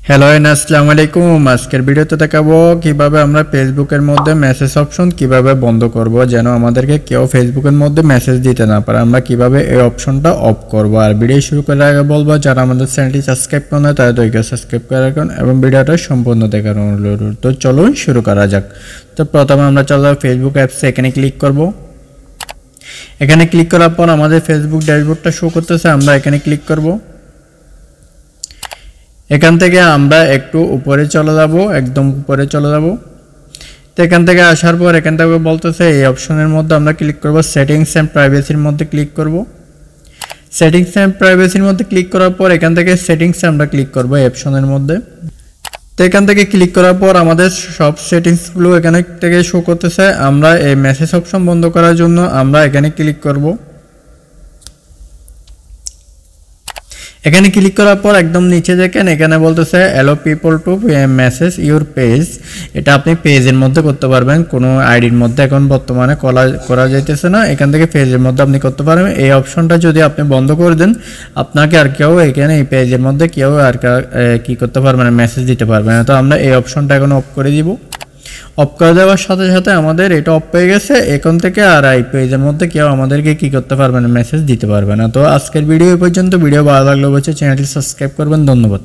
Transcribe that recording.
Hello আসসালামু আলাইকুম। আজকের ভিডিওতে দেখাবো কিভাবে আমরা ফেসবুকের মধ্যে মেসেজ অপশন কিভাবে বন্ধ করব, যেন আমাদেরকে কেউ ফেসবুকের মধ্যে মেসেজ দিতে না পারে। আমরা কিভাবে এই অপশনটা অফ করব। আর ভিডিও শুরু করার আগে বলবো, যারা আমাদের চ্যানেলটি সাবস্ক্রাইব করে না তারা দয়া করে সাবস্ক্রাইব করে রাখুন এবং ভিডিওটা সম্পূর্ণ দেখার অনুরোধ। তো চলুন শুরু করা যাক। তো প্রথমে আমরা চলে যাব ফেসবুক অ্যাপসে, এখানে ক্লিক করব। এখানে ক্লিক করার পর আমাদের ফেসবুক ড্যাশবোর্ডটা শো করতেছে, আমরা এখানে ক্লিক করব। এখান থেকে আমরা একটু উপরে চলে যাব, একদম উপরে চলে যাব। তো এখান থেকে আসার পর এখান থেকে বলতেছে এই অপশনের মধ্যে আমরা ক্লিক করব, সেটিংস অ্যান্ড প্রাইভেসির মধ্যে ক্লিক করব। সেটিংস অ্যান্ড প্রাইভেসির মধ্যে ক্লিক করার পর এখান থেকে সেটিংসে আমরা ক্লিক করব এই অপশনের মধ্যে। তো এখান থেকে ক্লিক করার পর আমাদের সব সেটিংসগুলো এখানে থেকে শো করতেছে। আমরা এই মেসেজ অপশন বন্ধ করার জন্য আমরা এখানে ক্লিক করব। এখানে ক্লিক করার পর একদম নিচে দেখেন এখানে বলতেছে allow people to message your page. এটা আপনি পেজের মধ্যে করতে পারবেন, কোনো আইডির মধ্যে এখন বর্তমানে করা যাইতেছে না। এখান থেকে পেজের মধ্যে আপনি করতে পারবেন। এই অপশনটা যদি আপনি বন্ধ করে দেন, আপনাকে আর কেউ এখানে এই পেজের মধ্যে কেউ আর কি করতে পারবে না, মেসেজ দিতে পারবে না। তো আমরা এই অপশনটা এখন অফ করে দিব। অফ করে দেওয়ার সাথে সাথে আমাদের এটা অফ হয়ে গেছে। এখন থেকে আর এই পেজের মধ্যে কেউ আমাদেরকে কি করতে পারবে না, মেসেজ দিতে পারবে না। তো আজকের ভিডিও এই পর্যন্ত। ভিডিও ভালো লাগলে অবশ্যই চ্যানেলটি সাবস্ক্রাইব করবেন। ধন্যবাদ।